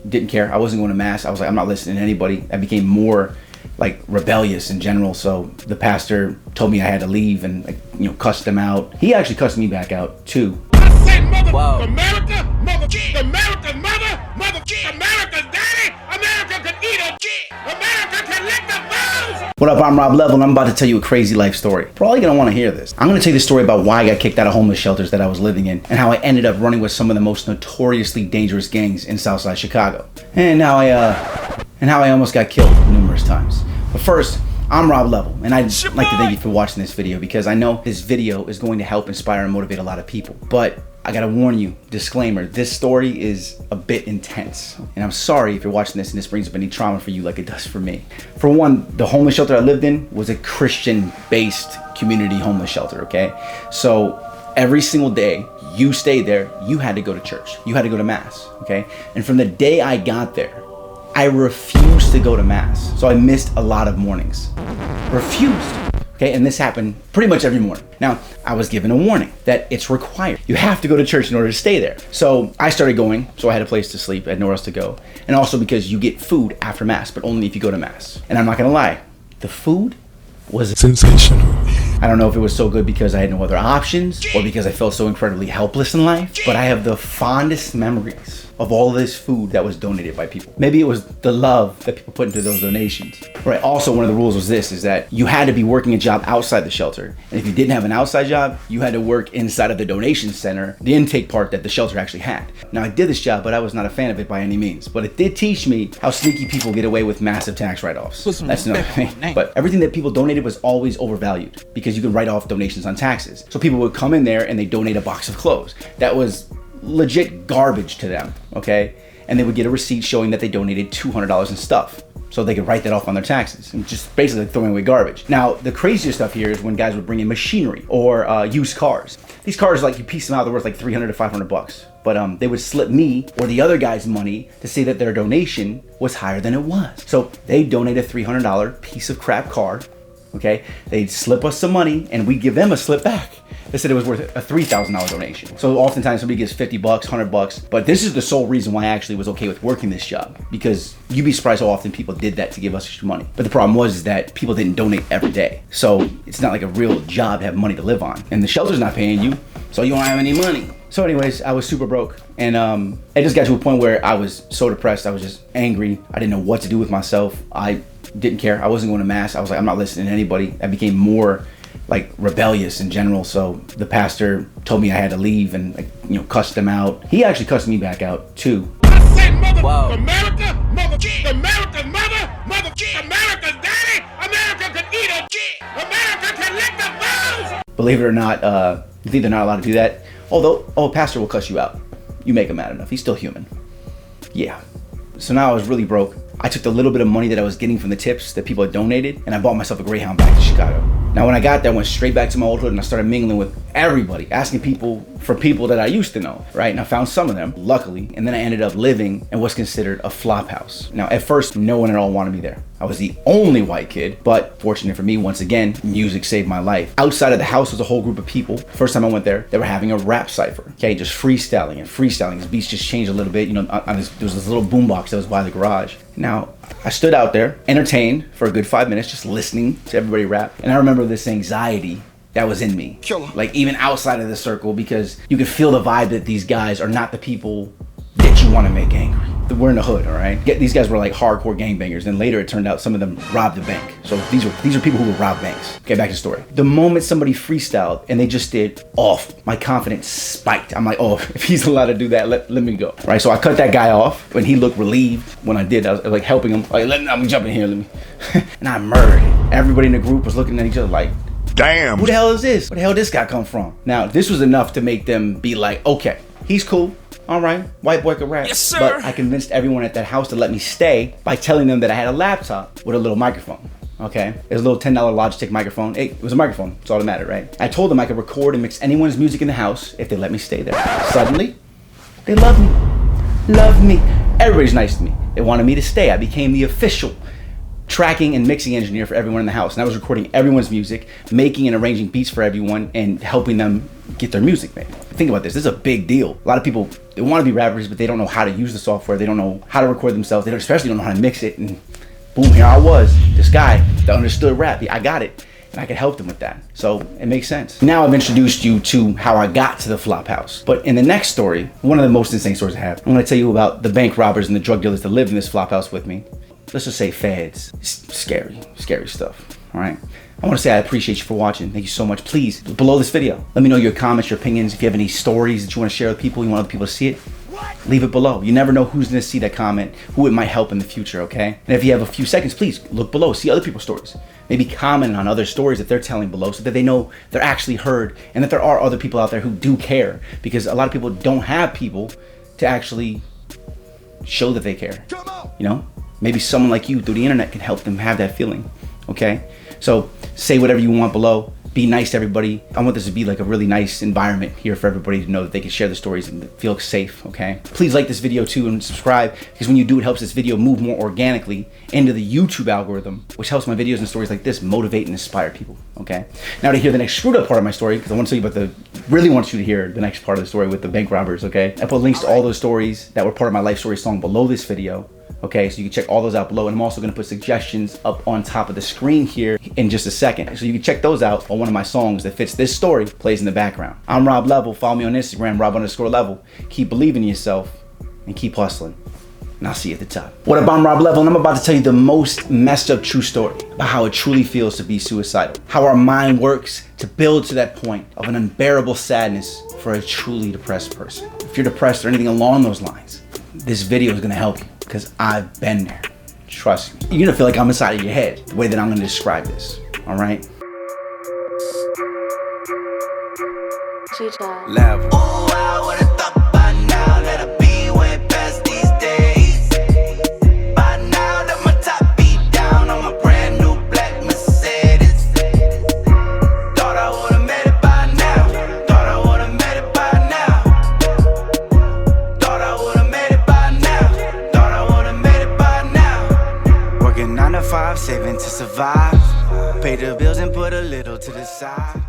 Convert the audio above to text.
didn't care. I wasn't going to mass. I was like, I'm not listening to anybody. I became more like rebellious in general. So the pastor told me I had to leave and like, cussed them out. He actually cussed me back out too. I say mother, wow. America, mother, America's mother, America's daddy, America can eat a kid, America can lick the balls. What up, I'm Rob Level, and I'm about to tell you a crazy life story. You're probably gonna wanna hear this. I'm gonna tell you the story about why I got kicked out of homeless shelters that I was living in, and how I ended up running with some of the most notoriously dangerous gangs in Southside Chicago. And how I almost got killed numerous times. But first, I'm Rob Level, and I'd like to thank you for watching this video because I know this video is going to help inspire and motivate a lot of people. But I gotta warn you, disclaimer, this story is a bit intense. And I'm sorry if you're watching this and this brings up any trauma for you like it does for me. For one, the homeless shelter I lived in was a Christian-based community homeless shelter, okay? So every single day you stayed there, you had to go to church. You had to go to mass, okay? And from the day I got there, I refused to go to mass. So I missed a lot of mornings. Refused. Okay, and this happened pretty much every morning. Now, I was given a warning that it's required. You have to go to church in order to stay there. So I started going, so I had a place to sleep, I had nowhere else to go. And also because you get food after mass, but only if you go to mass. And I'm not gonna lie, the food was sensational. I don't know if it was so good because I had no other options or because I felt so incredibly helpless in life, but I have the fondest memories of all this food that was donated by people. Maybe it was the love that people put into those donations. Right, also one of the rules was this, is that you had to be working a job outside the shelter. And if you didn't have an outside job, you had to work inside of the donation center, the intake part that the shelter actually had. Now I did this job, but I was not a fan of it by any means. But it did teach me how sneaky people get away with massive tax write-offs. That's another thing. But everything that people donated was always overvalued because you could write off donations on taxes. So people would come in there and they donate a box of clothes. That was legit garbage to them, okay? And they would get a receipt showing that they donated $200 in stuff. So they could write that off on their taxes and just basically throwing away garbage. Now, the craziest stuff here is when guys would bring in machinery or used cars. These cars, like you piece them out, they're worth like 300 to 500 bucks. But they would slip me or the other guy's money to say that their donation was higher than it was. So they donate a $300 piece of crap car, okay? They'd slip us some money and we'd give them a slip back. They said it was worth a $3,000 donation. So oftentimes somebody gives 50 bucks, 100 bucks, but this is the sole reason why I actually was okay with working this job, because you'd be surprised how often people did that to give us extra money. But the problem was that people didn't donate every day. So it's not like a real job to have money to live on. And the shelter's not paying you, so you don't have any money. So anyways, I was super broke. And it just got to a point where I was so depressed. I was just angry. I didn't know what to do with myself. I didn't care. I wasn't going to mass. I was like, I'm not listening to anybody. I became more like rebellious in general. So the pastor told me I had to leave and cussed them out. He actually cussed me back out too. I say mother, wow. America, America's mother, America's daddy, America can eat a kid, America can lick the balls. Believe it or not, you think they're not allowed to do that? Although, a pastor will cuss you out. You make him mad enough. He's still human. Yeah. So now I was really broke. I took the little bit of money that I was getting from the tips that people had donated, and I bought myself a Greyhound back to Chicago. Now when I got there, I went straight back to my old hood and I started mingling with everybody, asking people for people that I used to know, right? And I found some of them, luckily, and then I ended up living in what's considered a flop house. Now at first, no one at all wanted me there. I was the only white kid, but fortunate for me, once again, music saved my life. Outside of the house was a whole group of people. First time I went there, they were having a rap cipher, okay? Just freestyling and freestyling. His beats just changed a little bit, there was this little boombox that was by the garage. Now, I stood out there, entertained for a good 5 minutes, just listening to everybody rap. And I remember this anxiety that was in me, like even outside of the circle, because you could feel the vibe that these guys are not the people that you want to make angry. We're in the hood, all right? These guys were like hardcore gangbangers, and later it turned out some of them robbed a bank. So these are people who would rob banks. Okay, back to the story. The moment somebody freestyled and they just did off, my confidence spiked. I'm like, oh, if he's allowed to do that, let me go. Right, so I cut that guy off, and he looked relieved when I did. I was like helping him, like, I'm jumping here, let me. And I murdered it. Everybody in the group was looking at each other like, damn, who the hell is this? Where the hell did this guy come from? Now, this was enough to make them be like, okay, he's cool. All right, white boy can rap. Yes, sir. But I convinced everyone at that house to let me stay by telling them that I had a laptop with a little microphone. Okay, it was a little $10 Logitech microphone. It was a microphone, that's all that mattered, right? I told them I could record and mix anyone's music in the house if they let me stay there. Suddenly, they loved me. Everybody's nice to me. They wanted me to stay. I became the official tracking and mixing engineer for everyone in the house. And I was recording everyone's music, making and arranging beats for everyone, and helping them get their music made. Think about this. This is a big deal. A lot of people, they want to be rappers, but they don't know how to use the software. They don't know how to record themselves. They especially don't know how to mix it. And boom, here I was, this guy that understood rap. I got it. And I could help them with that. So it makes sense. Now I've introduced you to how I got to the flop house. But in the next story, one of the most insane stories I have, I'm gonna tell you about the bank robbers and the drug dealers that lived in this flop house with me. Let's just say feds. Scary stuff, all right? I wanna say I appreciate you for watching. Thank you so much. Please, below this video, let me know your comments, your opinions. If you have any stories that you wanna share with people, you want other people to see it, leave it below. You never know who's gonna see that comment, who it might help in the future, okay? And if you have a few seconds, please look below, see other people's stories. Maybe comment on other stories that they're telling below so that they know they're actually heard and that there are other people out there who do care, because a lot of people don't have people to actually show that they care, you know? Maybe someone like you through the internet can help them have that feeling, okay? So say whatever you want below. Be nice to everybody. I want this to be like a really nice environment here for everybody to know that they can share the stories and feel safe, okay? Please like this video too and subscribe, because when you do, it helps this video move more organically into the YouTube algorithm, which helps my videos and stories like this motivate and inspire people, okay? Now to hear the next screwed up part of my story, because I want to tell you about really want you to hear the next part of the story with the bank robbers, okay? I put links to all those stories that were part of my life story song below this video. Okay, so you can check all those out below, and I'm also gonna put suggestions up on top of the screen here in just a second. So you can check those out on one of my songs that fits this story, plays in the background. I'm Rob Level, follow me on Instagram, Rob_Level. Keep believing in yourself and keep hustling. And I'll see you at the top. What up, I'm Rob Level, and I'm about to tell you the most messed up true story about how it truly feels to be suicidal. How our mind works to build to that point of an unbearable sadness for a truly depressed person. If you're depressed or anything along those lines, this video is gonna help you, because I've been there. Trust me. You're gonna feel like I'm inside of your head, the way that I'm gonna describe this, all right? Level. Ooh, I would've thought by now that I'd be way past these days. By now that my top be down on my brand new black Mercedes. Thought I would've made it by now. Thought I would've made it by now. Thought I would've made it by now. Thought I would've made it by now. Working 9 to 5, saving to survive. Pay the bills and put a little to the side.